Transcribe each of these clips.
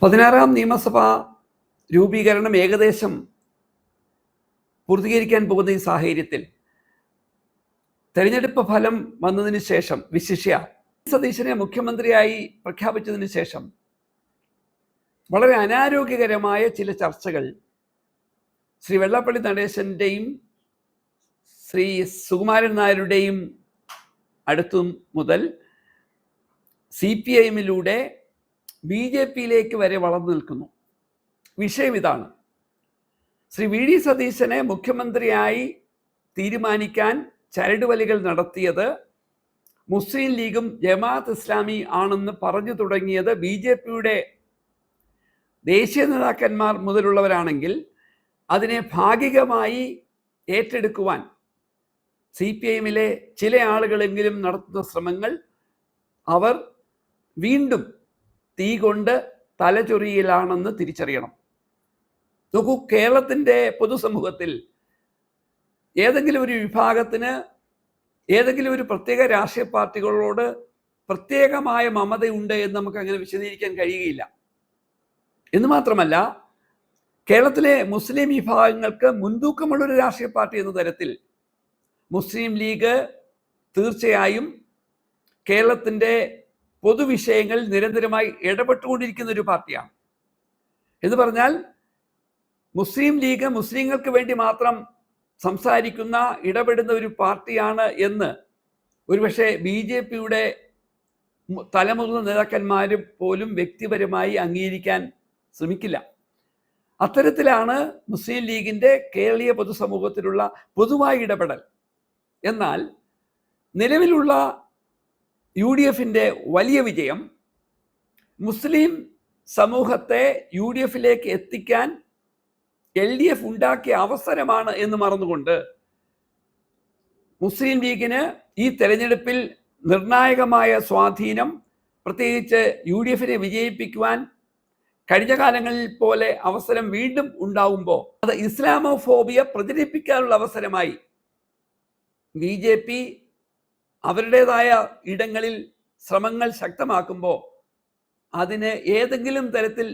16ാം നിയമസഭാ രൂപീകരണം ഏകദേശം പൂർത്തീകരിക്കാൻ പോകുന്ന ഈ സാഹചര്യത്തിൽ തെരഞ്ഞെടുപ്പ് ഫലം വന്നതിന് ശേഷം വിശിഷ്യ സതീശനെ മുഖ്യമന്ത്രിയായി പ്രഖ്യാപിച്ചതിന് ശേഷം വളരെ അനാരോഗ്യകരമായ ചില ചർച്ചകൾ ശ്രീ വെള്ളാപ്പള്ളി നടേശൻ്റെയും ശ്രീ സുകുമാരൻ നായരുടെയും അടുത്തു മുതൽ CPIഎമ്മിലൂടെ BJPയിലേക്ക് വരെ വളർന്നു നിൽക്കുന്നു. വിഷയം ഇതാണ്: ശ്രീ VD സതീശനെ മുഖ്യമന്ത്രിയായി തീരുമാനിക്കാൻ ചരടുവലികൾ നടത്തിയത് മുസ്ലിം ലീഗും ജമാഅത്ത് ഇസ്ലാമി ആണെന്ന് പറഞ്ഞു തുടങ്ങിയത് BJPയുടെ ദേശീയ നേതാക്കന്മാർ മുതലുള്ളവരാണെങ്കിൽ അതിനെ ഭാഗികമായി ഏറ്റെടുക്കുവാൻ CPIഎമ്മിലെ ചില ആളുകളെങ്കിലും നടത്തുന്ന ശ്രമങ്ങൾ അവർ വീണ്ടും തീ കൊണ്ട് തലചൊറിയിലാണെന്ന് തിരിച്ചറിയണം. നോക്കൂ, കേരളത്തിൻ്റെ പൊതുസമൂഹത്തിൽ ഏതെങ്കിലും ഒരു വിഭാഗത്തിന് ഏതെങ്കിലും ഒരു പ്രത്യേക രാഷ്ട്രീയ പാർട്ടികളോട് പ്രത്യേകമായ മമതയുണ്ട് എന്ന് നമുക്ക് അങ്ങനെ വിശദീകരിക്കാൻ കഴിയുകയില്ല. എന്ന് മാത്രമല്ല, കേരളത്തിലെ മുസ്ലിം വിഭാഗങ്ങൾക്ക് മുൻതൂക്കമുള്ളൊരു രാഷ്ട്രീയ പാർട്ടി എന്ന തരത്തിൽ മുസ്ലിം ലീഗ് തീർച്ചയായും കേരളത്തിൻ്റെ പൊതുവിഷയങ്ങളിൽ നിരന്തരമായി ഇടപെട്ടുകൊണ്ടിരിക്കുന്ന ഒരു പാർട്ടിയാണ്. എന്ന് പറഞ്ഞാൽ മുസ്ലിം ലീഗ് മുസ്ലിങ്ങൾക്ക് വേണ്ടി മാത്രം സംസാരിക്കുന്ന ഇടപെടുന്ന ഒരു പാർട്ടിയാണ് എന്ന് ഒരുപക്ഷെ BJPയുടെ തലമുതിർന്ന നേതാക്കന്മാരും പോലും വ്യക്തിപരമായി അംഗീകരിക്കാൻ ശ്രമിക്കില്ല. അത്തരത്തിലാണ് മുസ്ലിം ലീഗിൻ്റെ കേരളീയ പൊതുസമൂഹത്തിലുള്ള പൊതുവായ ഇടപെടൽ. എന്നാൽ നിലവിലുള്ള UDFിൻ്റെ വലിയ വിജയം മുസ്ലിം സമൂഹത്തെ UDFിലേക്ക് എത്തിക്കാൻ LDF ഉണ്ടാക്കിയ അവസരമാണ് എന്ന് മറന്നുകൊണ്ട് മുസ്ലിം ലീഗിന് ഈ തെരഞ്ഞെടുപ്പിൽ നിർണായകമായ സ്വാധീനം, പ്രത്യേകിച്ച് UDFിനെ വിജയിപ്പിക്കുവാൻ കഴിഞ്ഞ കാലങ്ങളിൽ പോലെ അവസരം വീണ്ടും ഉണ്ടാവുമ്പോൾ അത് ഇസ്ലാമോഫോബിയ പ്രചരിപ്പിക്കാനുള്ള അവസരമായി BJP അവരുടേതായ ഇടങ്ങളിൽ ശ്രമങ്ങൾ ശക്തമാക്കുമ്പോൾ അതിന് ഏതെങ്കിലും തരത്തിൽ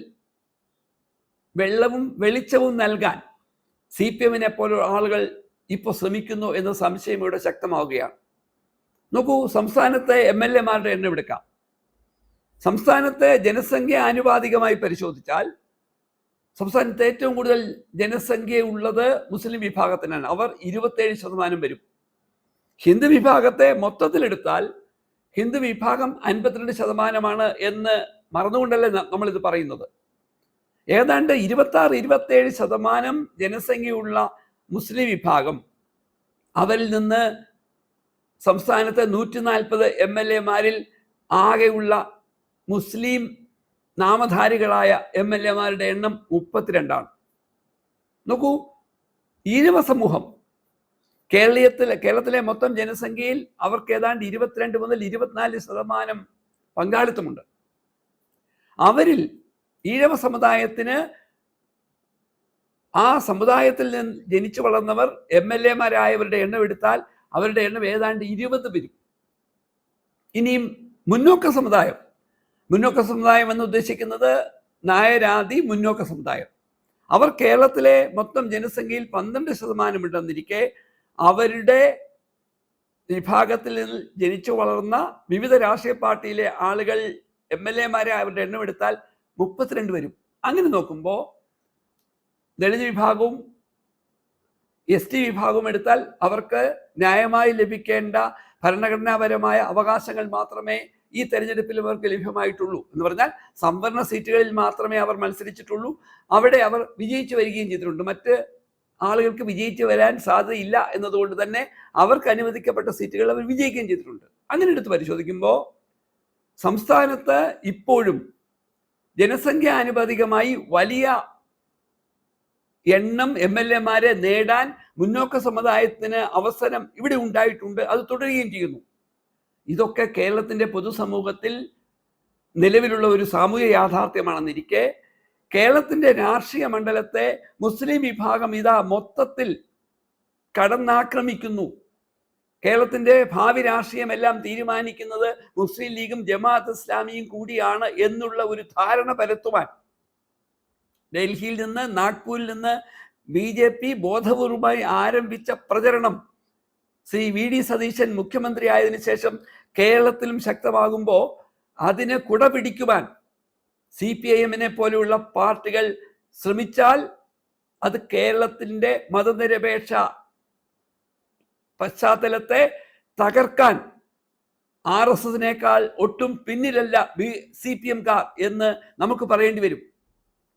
വെള്ളവും വെളിച്ചവും നൽകാൻ CPIഎമ്മിനെ പോലുള്ള ആളുകൾ ഇപ്പോൾ ശ്രമിക്കുന്നു എന്ന സംശയം ഇവിടെ ശക്തമാവുകയാണ്. നോക്കൂ, സംസ്ഥാനത്തെ MLAമാരുടെ എണ്ണം എടുക്കാം. സംസ്ഥാനത്തെ ജനസംഖ്യ ആനുപാതികമായി പരിശോധിച്ചാൽ സംസ്ഥാനത്ത് ഏറ്റവും കൂടുതൽ ജനസംഖ്യ ഉള്ളത് മുസ്ലിം വിഭാഗത്തിനാണ്. അവർ 27% വരും. ഹിന്ദു വിഭാഗത്തെ മൊത്തത്തിലെടുത്താൽ ഹിന്ദു വിഭാഗം 52% എന്ന് മറന്നുകൊണ്ടല്ലേ നമ്മളിത് പറയുന്നത്. ഏതാണ്ട് 26-27% ജനസംഖ്യയുള്ള മുസ്ലിം വിഭാഗം, അവരിൽ നിന്ന് സംസ്ഥാനത്തെ 140 MLAമാരിൽ ആകെയുള്ള മുസ്ലിം നാമധാരികളായ MLAമാരുടെ എണ്ണം 32ആണ്. നോക്കൂ, ഈഴവ സമൂഹം കേരളത്തിലെ മൊത്തം ജനസംഖ്യയിൽ അവർക്ക് ഏതാണ്ട് 22 മുതൽ 24% പങ്കാളിത്തമുണ്ട്. അവരിൽ ഈഴവ സമുദായത്തിന് ആ സമുദായത്തിൽ നിന്ന് ജനിച്ചു വളർന്നവർ MLAമാരായവരുടെ എണ്ണം എടുത്താൽ അവരുടെ എണ്ണം ഏതാണ്ട് 20 വരും. ഇനിയും മുന്നോക്ക സമുദായം എന്ന് ഉദ്ദേശിക്കുന്നത് നായരാദി മുന്നോക്ക സമുദായം. അവർ കേരളത്തിലെ മൊത്തം ജനസംഖ്യയിൽ 12% ഉണ്ടെന്നിരിക്കെ അവരുടെ വിഭാഗത്തിൽ നിന്ന് ജനിച്ചു വളർന്ന വിവിധ രാഷ്ട്രീയ പാർട്ടിയിലെ ആളുകൾ MLAമാരെ അവരുടെ എണ്ണം എടുത്താൽ 32 വരും. അങ്ങനെ നോക്കുമ്പോൾ ദളിത് വിഭാഗവും ST വിഭാഗവും എടുത്താൽ അവർക്ക് ന്യായമായി ലഭിക്കേണ്ട ഭരണഘടനാപരമായ അവകാശങ്ങൾ മാത്രമേ ഈ തെരഞ്ഞെടുപ്പിൽ അവർക്ക് ലഭ്യമായിട്ടുള്ളൂ. എന്ന് പറഞ്ഞാൽ സംവരണ സീറ്റുകളിൽ മാത്രമേ അവർ മത്സരിച്ചിട്ടുള്ളൂ. അവിടെ അവർ വിജയിച്ചു വരികയും ചെയ്തിട്ടുണ്ട്. മറ്റ് ആളുകൾക്ക് വിജയിച്ചു വരാൻ സാധ്യതയില്ല എന്നതുകൊണ്ട് തന്നെ അവർക്ക് അനുവദിക്കപ്പെട്ട സീറ്റുകൾ അവർ വിജയിക്കുകയും ചെയ്തിട്ടുണ്ട്. അങ്ങനെ എടുത്ത് പരിശോധിക്കുമ്പോൾ സംസ്ഥാനത്ത് ഇപ്പോഴും ജനസംഖ്യ ആനുപാതികമായി വലിയ എണ്ണം MLAമാരെ നേടാൻ മുന്നോക്ക സമുദായത്തിന് അവസരം ഇവിടെ ഉണ്ടായിട്ടുണ്ട്. അത് തുടരുകയും ചെയ്യുന്നു. ഇതൊക്കെ കേരളത്തിൻ്റെ പൊതുസമൂഹത്തിൽ നിലവിലുള്ള ഒരു സാമൂഹ്യ യാഥാർത്ഥ്യമാണെന്നിരിക്കെ കേരളത്തിൻ്റെ രാഷ്ട്രീയ മണ്ഡലത്തെ മുസ്ലിം വിഭാഗം ഇതാ മൊത്തത്തിൽ കടന്നാക്രമിക്കുന്നു. കേരളത്തിൻ്റെ ഭാവി രാഷ്ട്രീയമെല്ലാം തീരുമാനിക്കുന്നത് മുസ്ലിം ലീഗും ജമാഅത്ത് ഇസ്ലാമിയും കൂടിയാണ് എന്നുള്ള ഒരു ധാരണ പരത്തുവാൻ ഡൽഹിയിൽ നിന്ന്, നാഗ്പൂരിൽ നിന്ന് BJP ബോധപൂർവമായി ആരംഭിച്ച പ്രചരണം ശ്രീ VD സതീശൻ മുഖ്യമന്ത്രി ആയതിനു ശേഷം കേരളത്തിലും ശക്തമാകുമ്പോൾ അതിന് കുട പിടിക്കുവാൻ CPIM-നെ പോലെയുള്ള പാർട്ടികൾ ശ്രമിച്ചാൽ അത് കേരളത്തിൻ്റെ മതനിരപേക്ഷ പശ്ചാത്തലത്തെ തകർക്കാൻ RSSനേക്കാൾ ഒട്ടും പിന്നിലല്ല CPM-കാർ എന്ന് നമുക്ക് പറയേണ്ടി വരും.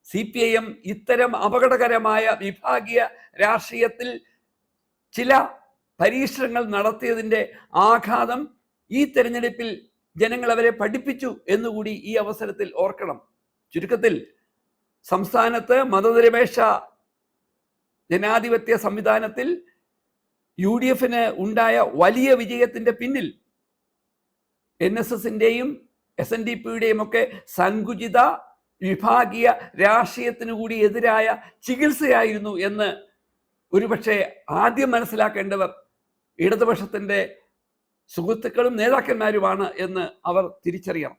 CPIM ഇത്തരം അപകടകരമായ വിഭാഗീയ രാഷ്ട്രീയത്തിൽ ചില പരീക്ഷണങ്ങൾ നടത്തിയതിൻ്റെ ആഘാതം ഈ തെരഞ്ഞെടുപ്പിൽ ജനങ്ങൾ അവരെ പഠിപ്പിച്ചു എന്നുകൂടി ഈ അവസരത്തിൽ ഓർക്കണം. ചുരുക്കത്തിൽ സംസ്ഥാനത്ത് മതനിരപേക്ഷ ജനാധിപത്യ സംവിധാനത്തിൽ UDF-ന് ഉണ്ടായ വലിയ വിജയത്തിൻ്റെ പിന്നിൽ NSSന്റെയും SNDP-യുടെയും ഒക്കെ സങ്കുചിത വിഭാഗീയ രാഷ്ട്രീയത്തിനു കൂടി എതിരായ ചികിത്സയായിരുന്നു എന്ന് ഒരുപക്ഷെ ആദ്യം മനസ്സിലാക്കേണ്ടവർ ഇടതുപക്ഷത്തിൻ്റെ സുഹൃത്തുക്കളും നേതാക്കന്മാരുമാണ് എന്ന് അവർ തിരിച്ചറിയണം.